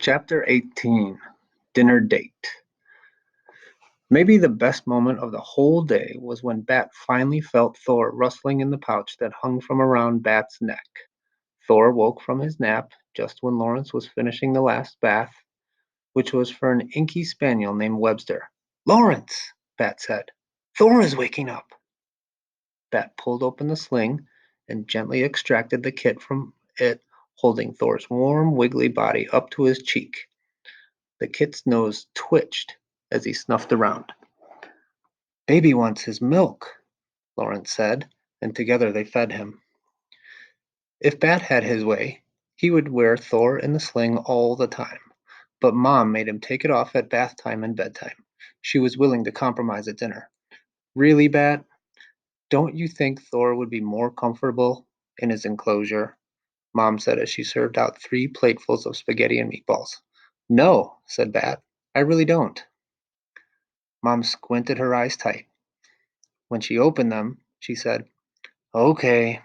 Chapter 18 Dinner Date. Maybe the best moment of the whole day was when Bat finally felt Thor rustling in the pouch that hung from around Bat's neck. Thor woke from his nap just when Lawrence was finishing the last bath, which was for an inky spaniel named Webster. "Lawrence!" Bat said. "Thor is waking up!" Bat pulled open the sling and gently extracted the kit from it, holding Thor's warm, wiggly body up to his cheek. The kit's nose twitched as he snuffed around. "Baby wants his milk," Lawrence said, and together they fed him. If Bat had his way, he would wear Thor in the sling all the time, but Mom made him take it off at bath time and bedtime. She was willing to compromise at dinner. "Really, Bat? Don't you think Thor would be more comfortable in his enclosure?" Mom said as she served out 3 platefuls of spaghetti and meatballs. "No," said Bat, "I really don't." Mom squinted her eyes tight. When she opened them, she said, "Okay,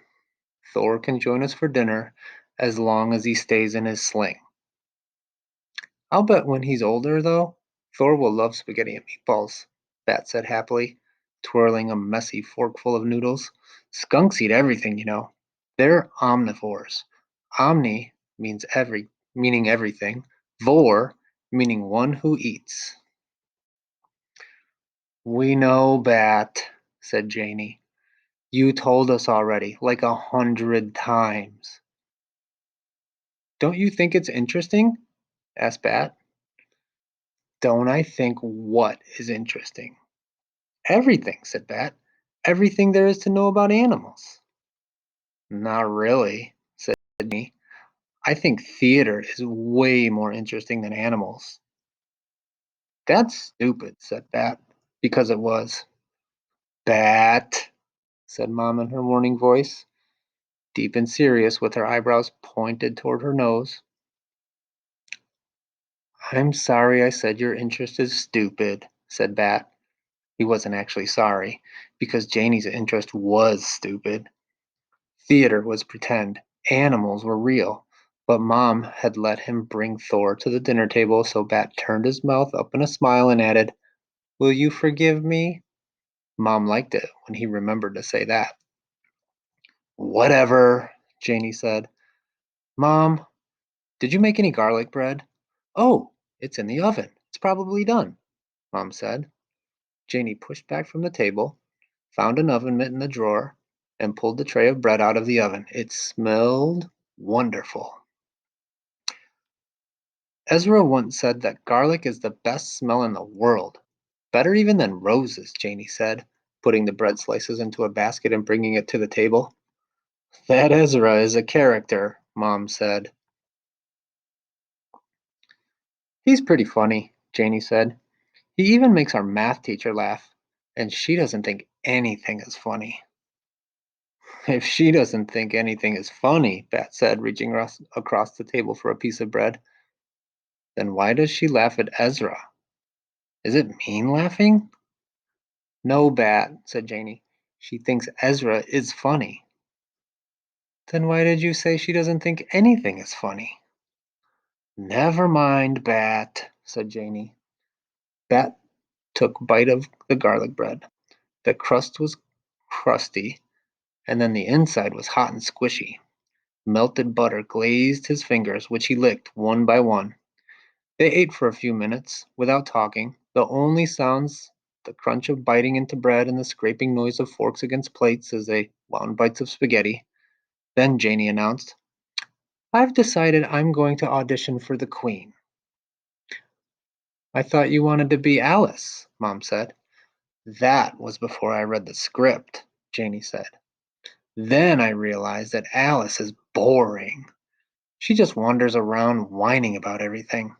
Thor can join us for dinner as long as he stays in his sling. I'll bet when he's older, though, Thor will love spaghetti and meatballs," Bat said happily, twirling a messy forkful of noodles. "Skunks eat everything, you know. They're omnivores. Omni meaning everything, vor meaning one who eats." "We know, Bat," said Janie. "You told us already, like 100 times." "Don't you think it's interesting?" asked Bat. "Don't I think what is interesting?" "Everything," said Bat. "Everything there is to know about animals." "Not really," said me. "I think theater is way more interesting than animals." "That's stupid," said Bat, because it was. "Bat," said Mom in her warning voice, deep and serious with her eyebrows pointed toward her nose. "I'm sorry I said your interest is stupid," said Bat. He wasn't actually sorry, because Janie's interest was stupid. Theater was pretend, animals were real, but Mom had let him bring Thor to the dinner table, so Bat turned his mouth up in a smile and added, "Will you forgive me?" Mom liked it when he remembered to say that. "Whatever," Janie said. "Mom, did you make any garlic bread?" "Oh, it's in the oven. It's probably done," Mom said. Janie pushed back from the table, found an oven mitt in the drawer, and pulled the tray of bread out of the oven. It smelled wonderful. "Ezra once said that garlic is the best smell in the world. Better even than roses," Janie said, putting the bread slices into a basket and bringing it to the table. "That Ezra is a character," Mom said. "He's pretty funny," Janie said. "He even makes our math teacher laugh, and she doesn't think anything is funny." "If she doesn't think anything is funny," Bat said, reaching across the table for a piece of bread, "then why does she laugh at Ezra? Is it mean laughing?" "No, Bat," said Janie. "She thinks Ezra is funny." "Then why did you say she doesn't think anything is funny?" "Never mind, Bat," said Janie. Bat took a bite of the garlic bread. The crust was crusty, and then the inside was hot and squishy. Melted butter glazed his fingers, which he licked one by one. They ate for a few minutes, without talking, the only sounds the crunch of biting into bread and the scraping noise of forks against plates as they wound bites of spaghetti. Then Janie announced, "I've decided I'm going to audition for the Queen." "I thought you wanted to be Alice," Mom said. "That was before I read the script," Janie said. "Then I realized that Alice is boring. She just wanders around whining about everything."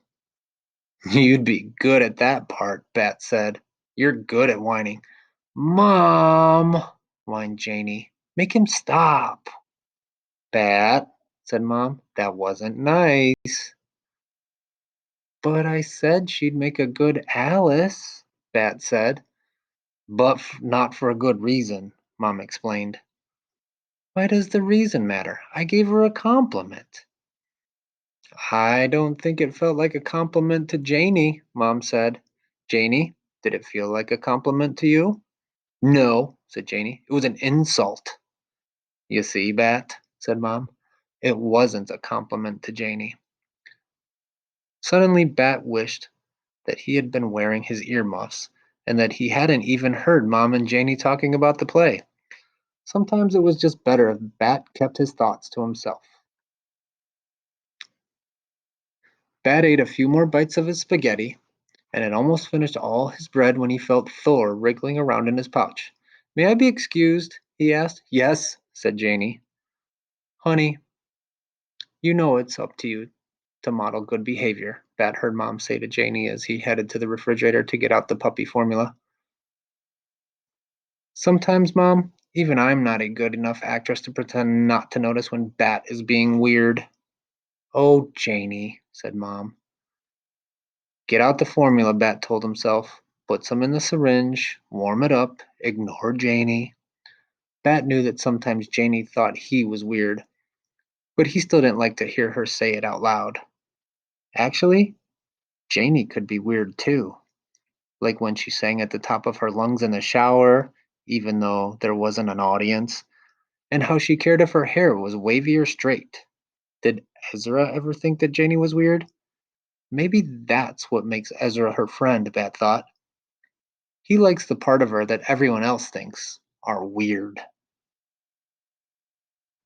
"You'd be good at that part," Bat said. "You're good at whining." "Mom," whined Janie. "Make him stop." "Bat," said Mom, "that wasn't nice." "But I said she'd make a good Alice," Bat said. "But not for a good reason," Mom explained. "Why does the reason matter? I gave her a compliment." I don't think it felt like a compliment to Janie, Mom said. Janie, did it feel like a compliment to you? No, said Janie. It was an insult. You see, Bat, said Mom. It wasn't a compliment to Janie. Suddenly, Bat wished that he had been wearing his earmuffs and that he hadn't even heard Mom and Janie talking about the play. Sometimes it was just better if Bat kept his thoughts to himself. Bat ate a few more bites of his spaghetti and had almost finished all his bread when he felt Thor wriggling around in his pouch. May I be excused? He asked. Yes, said Janie. Honey, you know it's up to you to model good behavior, Bat heard Mom say to Janie as he headed to the refrigerator to get out the puppy formula. Sometimes, Mom, even I'm not a good enough actress to pretend not to notice when Bat is being weird. Oh, Janie, said Mom. Get out the formula, Bat told himself. Put some in the syringe, warm it up, ignore Janie. Bat knew that sometimes Janie thought he was weird, but he still didn't like to hear her say it out loud. Actually, Janie could be weird too, like when she sang at the top of her lungs in the shower, even though there wasn't an audience, and how she cared if her hair was wavy or straight. Did Ezra ever think that Janie was weird? Maybe that's what makes Ezra her friend, Bat thought. He likes the part of her that everyone else thinks are weird.